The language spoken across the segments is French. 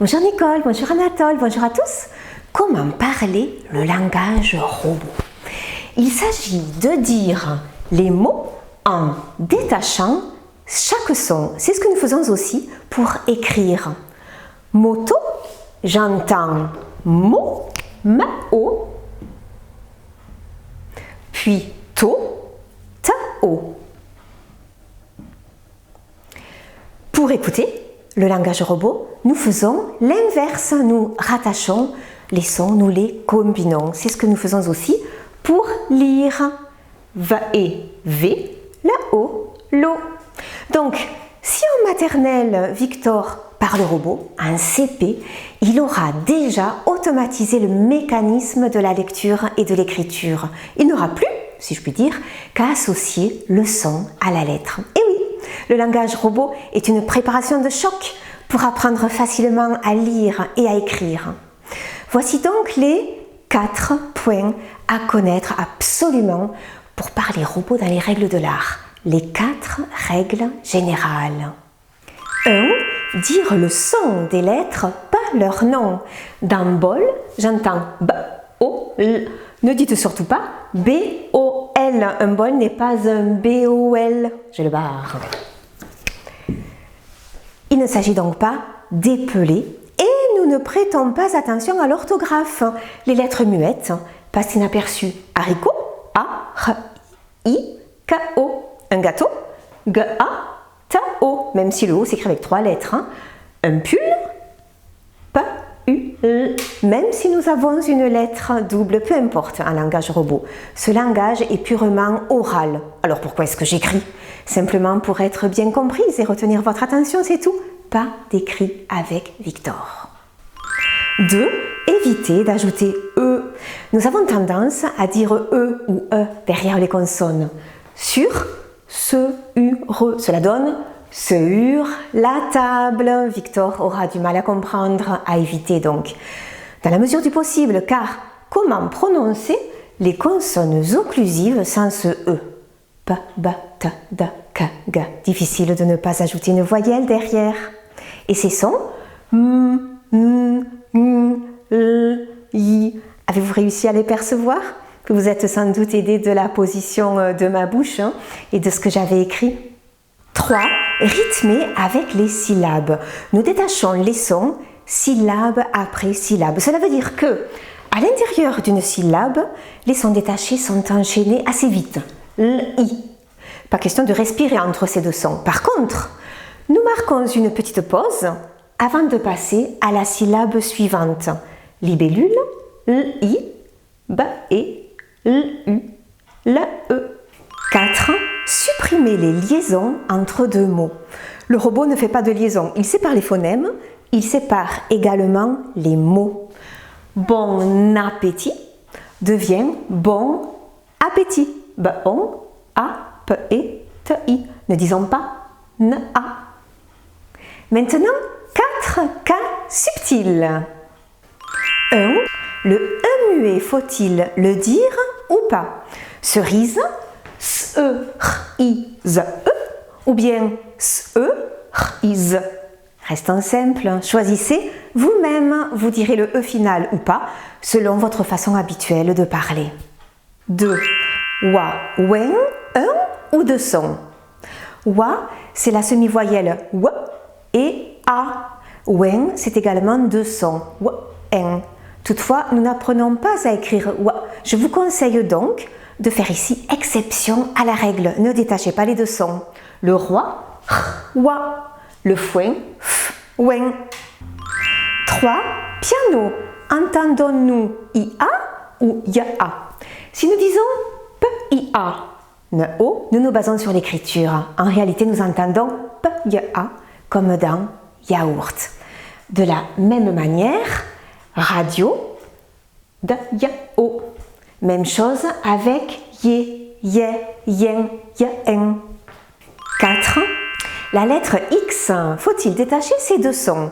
Bonjour Nicole, bonjour Anatole, bonjour à tous. Comment parler le langage robot? Il s'agit de dire les mots en détachant chaque son. C'est ce que nous faisons aussi pour écrire. Moto, j'entends mo, ma-o. Puis to, ta-o. Pour écouter le langage robot, nous faisons l'inverse. Nous rattachons les sons, nous les combinons. C'est ce que nous faisons aussi pour lire. Va et v, la o, l'o. Donc, si en maternelle, Victor parle robot, en CP, il aura déjà automatisé le mécanisme de la lecture et de l'écriture. Il n'aura plus, si je puis dire, qu'à associer le son à la lettre. Et oui, le langage robot est une préparation de choc pour apprendre facilement à lire et à écrire. Voici donc les 4 points à connaître absolument pour parler robot dans les règles de l'art. Les 4 règles générales. 1. Dire le son des lettres, pas leur nom. Dans bol, j'entends B, O, L. Ne dites surtout pas B, O, L. Un bol n'est pas un B, O, L. Je le barre. Il ne s'agit donc pas d'épeler et nous ne prêtons pas attention à l'orthographe. Les lettres muettes passent inaperçues. Haricot, A, R, I, K, O. Un gâteau, G, A, T, O. Même si le O s'écrit avec 3 lettres. Un pull, P, U, L. Même si nous avons une lettre double, peu importe, un langage robot. Ce langage est purement oral. Alors pourquoi est-ce que j'écris? Simplement pour être bien comprise et retenir votre attention, c'est tout. Pas d'écrit avec Victor. 2. Évitez d'ajouter E. Nous avons tendance à dire E ou E derrière les consonnes. Sur, se, re. Cela donne sur la table. Victor aura du mal à comprendre, à éviter donc. Dans la mesure du possible, car comment prononcer les consonnes occlusives sans ce E? P, B, T, D, K, G. Difficile de ne pas ajouter une voyelle derrière. Et ces sons, M, N, N, L, I. Avez-vous réussi à les percevoir? Vous vous êtes sans doute aidé de la position de ma bouche et de ce que j'avais écrit. 3. Rythmer avec les syllabes. Nous détachons les sons syllabe après syllabe. Cela veut dire que, à l'intérieur d'une syllabe, les sons détachés sont enchaînés assez vite. L, I. Pas question de respirer entre ces deux sons. Par contre, nous marquons une petite pause avant de passer à la syllabe suivante. Libellule, L, I, B, E, L, U, L, E. 4. Supprimer les liaisons entre deux mots. Le robot ne fait pas de liaison. Il sépare les phonèmes, il sépare également les mots. Bon appétit devient bon appétit. Bon, A, P, E, T, I. Ne disons pas N, A. Maintenant, 4 cas subtils. 1. Le E muet, faut-il le dire ou pas? Cerise, S-E, R-I-Z-E, ou bien S-E, R-I-Z. Restons simples, choisissez vous-même, vous direz le E final ou pas, selon votre façon habituelle de parler. 2. Wa, wen, un ou deux sons. Wa, c'est la semi-voyelle W et A. Wen, c'est également deux sons, W, en. Toutefois, nous n'apprenons pas à écrire wa. Je vous conseille donc de faire ici exception à la règle. Ne détachez pas les deux sons. Le roi, wa. Le foin, wen. 3. Piano. Entendons-nous IA ou YA? Si nous disons PIA, nous nous basons sur l'écriture. En réalité, nous entendons PIA comme dans yaourt. De la même manière, radio, de yao. Même chose avec ye, ye, yen, yen. 4. La lettre X, faut-il détacher ces deux sons?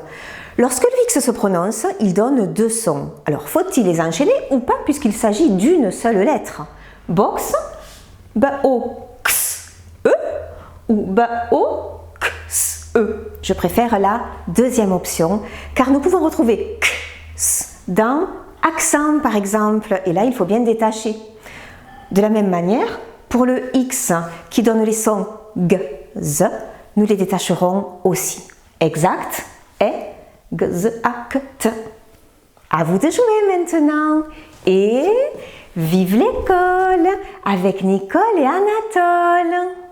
Lorsque le X se prononce, il donne deux sons. Alors, faut-il les enchaîner ou pas puisqu'il s'agit d'une seule lettre? Box, ba-o, x, e ou ba-o, x, e. je préfère la deuxième option, car nous pouvons retrouver k, s dans accent par exemple, et là il faut bien détacher. De la même manière, pour le X qui donne les sons G, Z, nous les détacherons aussi. Exact et G, Z, A, K, T. À vous de jouer maintenant et vive l'école avec Nicole et Anatole!